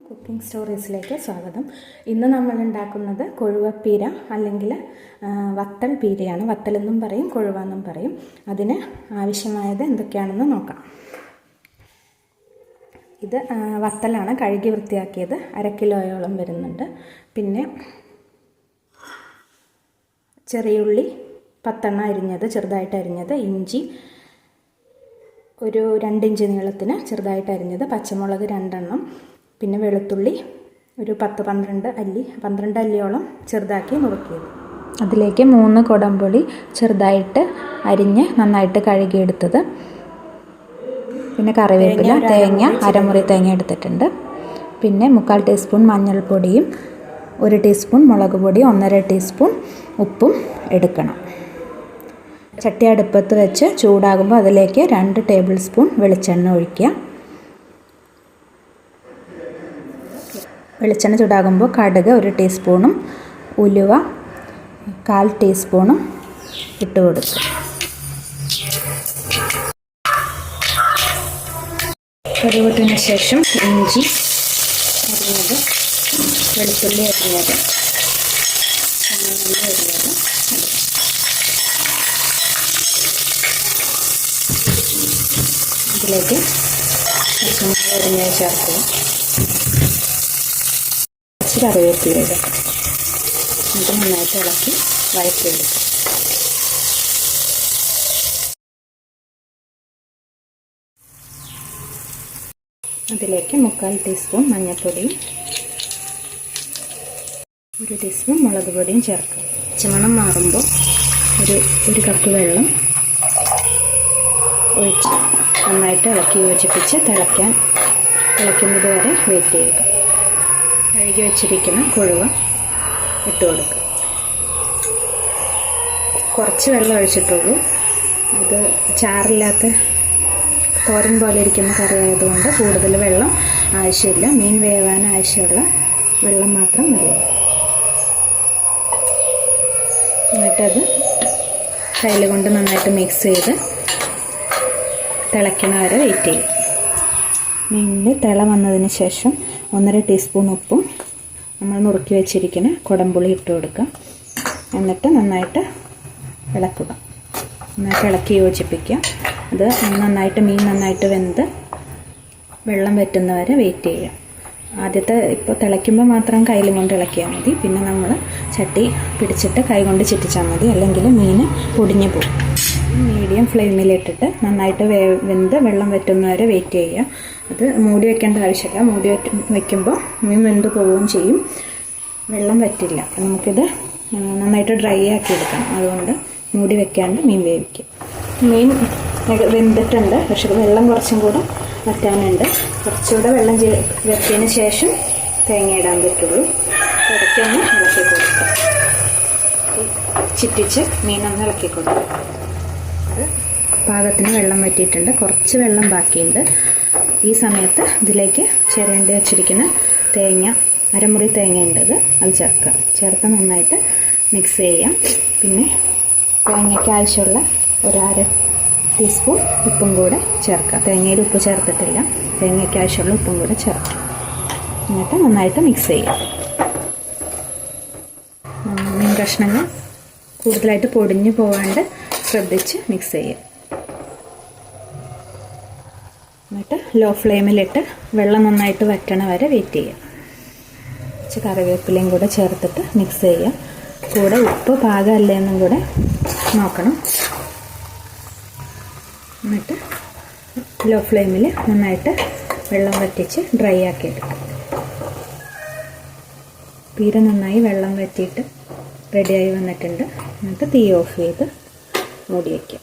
Cooking സ്റ്റോറീസിലേക്ക് സ്വാഗതം. ഇന്ന് നമ്മൾ ഉണ്ടാക്കുന്നത് കൊഴുവപ്പീര അല്ലെങ്കിൽ വത്തൽ പീരയാണ്. വത്തലെന്നും പറയും, കൊഴുവ എന്നും പറയും. അതിന് ആവശ്യമായത് എന്തൊക്കെയാണെന്ന് നോക്കാം. ഇത് വത്തലാണ്, കഴുകി വൃത്തിയാക്കിയത്. 1/2 കിലോയോളം വരുന്നുണ്ട്. പിന്നെ ചെറിയുള്ളി 10 അരിഞ്ഞത്, ചെറുതായിട്ട് അരിഞ്ഞത്. ഇഞ്ചി ഒരു 2 ഇഞ്ച് നീളത്തിന് ചെറുതായിട്ട് അരിഞ്ഞത്. പച്ചമുളക് 2 പിന്നെ വെളുത്തുള്ളി ഒരു 12 അല്ലിയോളം ചെറുതാക്കി നുറുക്കിയത്. അതിലേക്ക് 3 കുടംപുളി ചെറുതായിട്ട് അരിഞ്ഞ് നന്നായിട്ട് കഴുകിയെടുത്തത്. പിന്നെ കറിവേപ്പില, തേങ്ങ, അരമുറി തേങ്ങ എടുത്തിട്ടുണ്ട്. പിന്നെ 3/4 ടീസ്പൂൺ മഞ്ഞൾപ്പൊടിയും 1 ടീസ്പൂൺ മുളക് പൊടി, 1.5 ടീസ്പൂൺ ഉപ്പും എടുക്കണം. ചട്ടി അടുപ്പത്ത് വെച്ച് ചൂടാകുമ്പോൾ അതിലേക്ക് 2 ടേബിൾ സ്പൂൺ വെളിച്ചെണ്ണ ഒഴിക്കുക. വെളിച്ചെണ്ണ ചൂടാകുമ്പോൾ കടുക് 1 ടീസ്പൂണും ഉലുവ 1/4 ടീസ്പൂണും ഇട്ട് കൊടുക്കുക. കടുകിന് ശേഷം ഇഞ്ചി അരിഞ്ഞത്, വെളുത്തുള്ളി അരിഞ്ഞത്, ചുവന്നുള്ളി അരിഞ്ഞത്, ഇതിലേക്ക് പച്ചമുളക് അരിഞ്ഞത് ചേർക്കുക. കറിവേപ്പില ഇടുക. ഇത് നന്നായിട്ട് ഇളക്കി വഴറ്റിയെടുക്കുക. അതിലേക്ക് 3/4 ടീസ്പൂൺ മഞ്ഞൾപ്പൊടിയും 1 ടീസ്പൂൺ മുളക് പൊടിയും ചേർക്കുക. പച്ചമണം മാറുമ്പോൾ ഒരു കപ്പ് വെള്ളം ഒഴിച്ച് നന്നായിട്ട് ഇളക്കി യോജിപ്പിച്ച് തിളയ്ക്കുന്നത് വരെ വെയിറ്റ് ചെയ്യുക. കഴുകി വെച്ചിരിക്കുന്ന കൊഴുവ ഇട്ട് കൊടുക്കുക. കുറച്ച് വെള്ളം ഒഴിച്ചിട്ടുള്ളൂ. ഇത് ചാറില്ലാത്ത തോരൻ പോലെ ഇരിക്കുന്ന കറി ആയതുകൊണ്ട് കൂടുതൽ വെള്ളം ആവശ്യമില്ല. മീൻ വേവാൻ ആവശ്യമുള്ള വെള്ളം മാത്രം മതി. എന്നിട്ടത് കയ്യിൽ കൊണ്ട് നന്നായിട്ട് മിക്സ് ചെയ്ത് തിളയ്ക്കണ വരെ വെയിറ്റ് ചെയ്യും. മീനിൽ തിള വന്നതിന് ശേഷം 1.5 ടീസ്പൂൺ ഉപ്പും നമ്മൾ നുറുക്കി വെച്ചിരിക്കുന്ന കുടംപുളി ഇട്ട് കൊടുക്കുക. എന്നിട്ട് നന്നായിട്ട് ഇളക്കുക. നന്നായിട്ട് ഇളക്കി യോജിപ്പിക്കുക. അത് മീൻ നന്നായിട്ട് വെന്ത് വെള്ളം വറ്റുന്നവരെ വെയിറ്റ് ചെയ്യുക. ആദ്യത്തെ ഇപ്പോൾ തിളയ്ക്കുമ്പോൾ മാത്രം കയ്യിൽ കൊണ്ട് ഇളക്കിയാൽ മതി. പിന്നെ നമ്മൾ ചട്ടി പിടിച്ചിട്ട് കൈ കൊണ്ട് ചുറ്റിച്ചാൽ മതി, അല്ലെങ്കിൽ മീൻ പൊടിഞ്ഞു പോകും. മീഡിയം ഫ്ലെയിമിലിട്ടിട്ട് നന്നായിട്ട് വെന്ത് വെള്ളം വറ്റുന്നവരെ വെയിറ്റ് ചെയ്യുക. അത് മൂടി വെക്കേണ്ട ആവശ്യമില്ല. മൂടി വയ്ക്കുമ്പോൾ മീൻ വെന്ത് പോവുകയും ചെയ്യും, വെള്ളം വറ്റില്ല. നമുക്കിത് നന്നായിട്ട് ഡ്രൈ ആക്കി എടുക്കണം. അതുകൊണ്ട് മൂടി വെക്കാണ്ട് മീൻ വേവിക്കും. മീൻ വെന്തിട്ടുണ്ട്, പക്ഷേ വെള്ളം കുറച്ചും കൂടെ വറ്റാനുണ്ട്. കുറച്ചുകൂടെ വെള്ളം വറ്റിയതിന് ശേഷം തേങ്ങ ഇടാൻ പറ്റുള്ളൂ. ഇടയ്ക്കൊന്ന് ഇളക്കി കൊടുക്കുക. ചിറ്റിച്ച് മീനൊന്ന് ഇളക്കി കൊടുക്കുക. അത് പാകത്തിന് വെള്ളം വറ്റിയിട്ടുണ്ട്, കുറച്ച് വെള്ളം ബാക്കിയുണ്ട്. ഈ സമയത്ത് ഇതിലേക്ക് ചിരണ്ടി വെച്ചിരിക്കുന്ന തേങ്ങ, അരമുറി തേങ്ങയുണ്ട്, അത് ചേർത്ത് നന്നായിട്ട് മിക്സ് ചെയ്യാം. പിന്നെ തേങ്ങയ്ക്ക് ആവശ്യമുള്ള 1/2 ടീസ്പൂൺ ഉപ്പും കൂടെ ചേർക്കുക. തേങ്ങയിൽ ഉപ്പ് ചേർത്തിട്ടില്ല, തേങ്ങയ്ക്ക് ആവശ്യമുള്ള ഉപ്പും കൂടെ ചേർക്കുക. എന്നിട്ട് നന്നായിട്ട് മിക്സ് ചെയ്യാം. മീൻ കഷ്ണങ്ങൾ കൂടുതലായിട്ട് പൊടിഞ്ഞു പോകാണ്ട് ശ്രദ്ധിച്ച് മിക്സ് ചെയ്യുക. എന്നിട്ട് ലോ ഫ്ലെയിമിലിട്ട് വെള്ളം നന്നായിട്ട് വറ്റണ വരെ വെയിറ്റ് ചെയ്യുക. കുറച്ച് കറിവേപ്പിലയും കൂടെ ചേർത്തിട്ട് മിക്സ് ചെയ്യുക. കൂടെ ഉപ്പ് പാകമല്ലേ എന്നും കൂടെ നോക്കണം. എന്നിട്ട് ലോ ഫ്ലെയിമിൽ നന്നായിട്ട് വെള്ളം വറ്റിച്ച് ഡ്രൈ ആക്കി എടുക്കുക. പീര നന്നായി വെള്ളം വറ്റിയിട്ട് റെഡിയായി വന്നിട്ടുണ്ട്. എന്നിട്ട് തീ ഓഫ് ചെയ്ത് മൂടി വയ്ക്കുക.